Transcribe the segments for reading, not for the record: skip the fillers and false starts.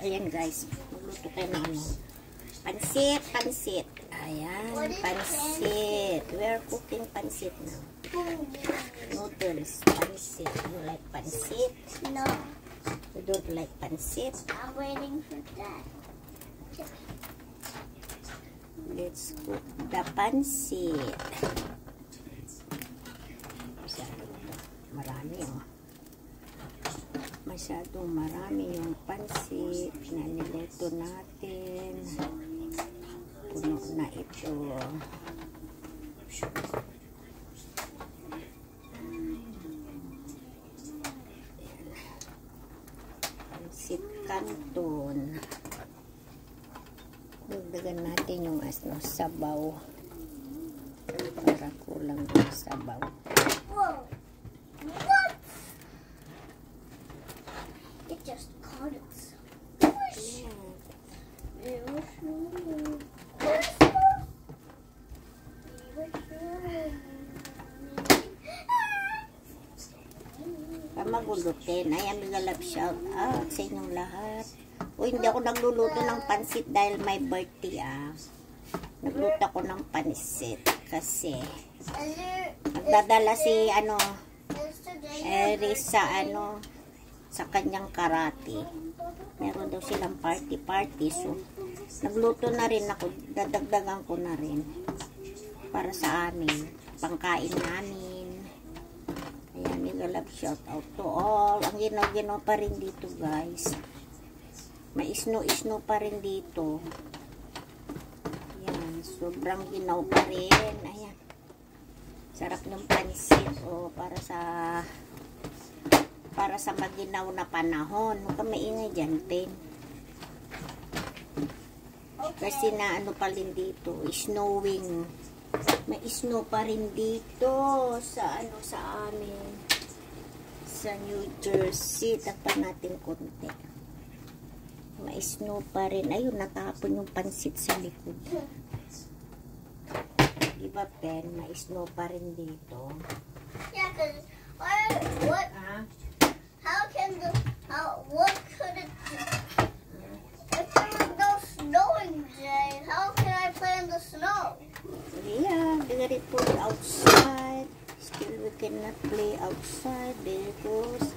Ayan guys, magluto tayo ng ano. Pansit. Ayan, pansit. We're cooking pansit now. Noodles, pansit. You like pansit? No. You don't like pansit? I'm waiting for that. Let's cook the pansit. Masyadong marami yung pansit na niluto natin. Puno na ito. Pansit canton. Dagdagan natin yung sabaw. Para kulang yung sabaw. Whoa! What? It just caught us. Magulutin. Ayan, mga love, shout out sa inyong lahat. O, hindi ako nagluluto ng pansit dahil may birthday Nagluto ako ng pansit kasi nagdadala si Eris sa kanyang karate. Meron daw silang party. So, nagluto na rin ako. Dadagdagan ko na rin para sa amin. Pangkain namin. Ayan, mega love shout out to all. Ang ginaw pa rin dito guys. May isno pa rin dito. Ayan, sobrang ginaw pa rin. Ayan. Sarap ng pansit. O, para sa maginaw na panahon. Huwag ka maingay dyan, Pen. Kasi na pa rin dito. Snowing. May snow pa rin dito sa amin. Sa New Jersey. Takpan natin konti. May snow pa rin. Ayun, natapon yung pansit sa likod. Diba, Pen? May snow pa rin dito. Yeah, because what? What could it do? If there was no snowing day, how can I play in the snow? Yeah, very cold outside. Still, we cannot play outside because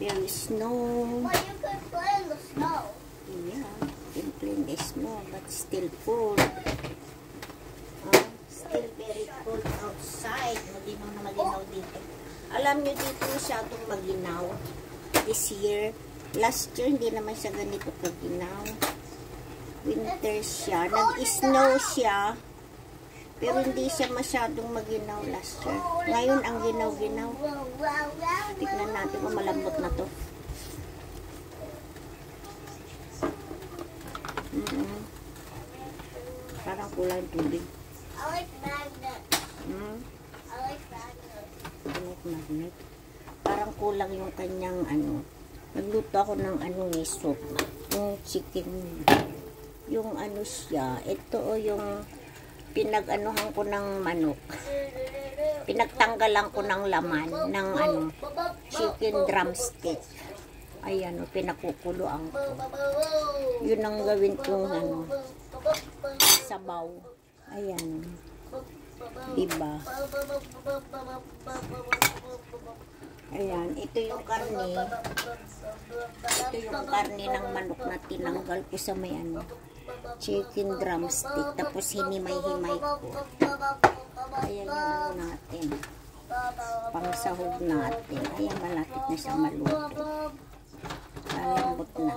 there is snow. But you could play in the snow. Yeah, you can play in the snow, but still cold. Still very cold outside. Maginaw dito. Alam nyo dito masyadong maginaw. This year, last year, hindi naman siya ganito kaginaw. Winter siya. Nag-snow siya. Pero hindi siya masyadong maginaw last year. Ngayon, ang ginaw-ginaw. Tignan natin kung malambot na to. Parang kulang tubig. I like magnet. I like magnet. I like magnet. Parang kulang yung kanyang nagluto ako ng soup. Yung chicken. Yung siya. Ito yung pinag-anuhan ko ng manok. Pinagtanggalan ko ng laman ng chicken drumstick. Ayan, pinakukuloan ko. Yun ang gawin kong sabaw. Ayan. Diba? Ayan, ito yung karne. Ito yung karne ng manok na tinanggal ko sa may chicken drumstick. Tapos hinimay-himay ko. Ayan yung natin. Pangsahog natin. Ayan, malapit na siya maluto. Malambot na.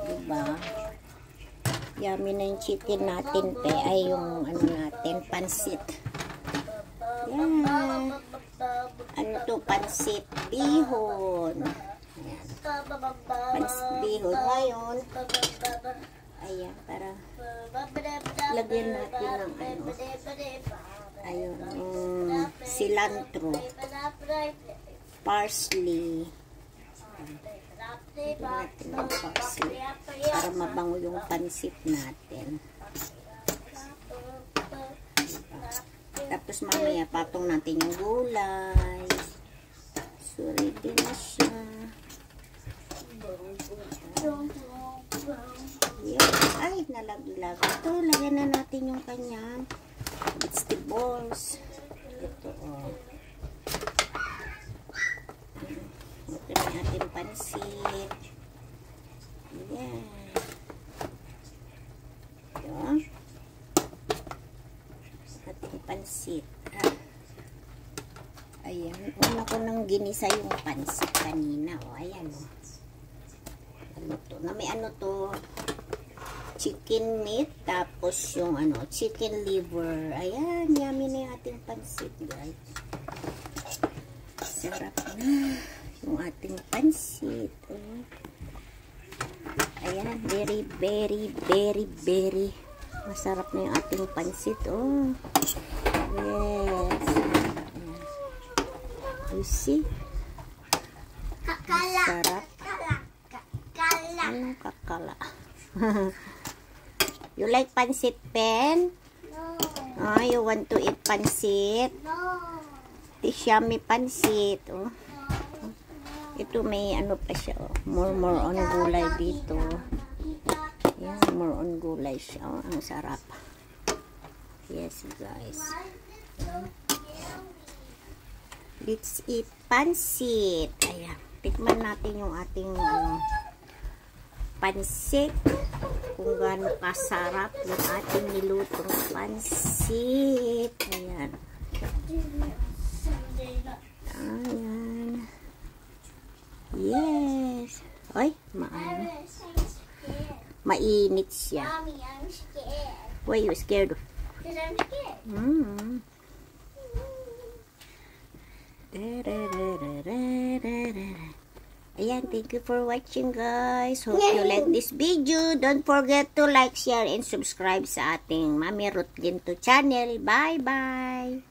Diba? Yummy na yung chicken natin, pe. Ay, yung natin, pansit. Yan. Pansit bihon. Ayan. Pansit bihon. Ngayon, ayan, para lagyan natin ng ayun, cilantro, parsley. Lagyan natin ng parsley para mabango yung pansit natin. Tapos mamaya patong natin yung gulay. So ready na siya. Yan. Ay, nalaglag. Ito, lagyan na natin yung kanyang vegetables. Ito, oh. Ito na yung ating pansit. Yan. Yan. Ating pansit. Ayan. Una ko nang ginisa yung pansit kanina. O, ayan, o. Ano to? Na may ano to? Chicken meat. Tapos yung ano, chicken liver. Ayan. Yummy na yung ating pansit, guys. Sarap na yung ating pansit. Oh. Ayan. Very, very, very, very masarap na yung ating pansit. Oh. Yes. You see? Kakala. Sarap. Kakala. Anong kakala? You like pansit, Pen? No. Oh, you want to eat pansit? No. This yummy pansit. Oh. Ito may ano pa siya. Oh. More on gulay dito. Yan, more on gulay siya. Oh, ang sarap. Yes, guys. Let's eat pansit. Ayan. Tikman natin yung ating pansit. Kung gaano kasarap yung ating nilutong pansit. Ayan. Ayan. Yes. Ay, maano. Mainit siya. Mommy, I'm scared. Why you scared? Because I'm scared. Ayan, thank you for watching, guys. Hope you like this video. Don't forget to like, share, and subscribe sa ating Mami Ruth Ginto channel. Bye-bye!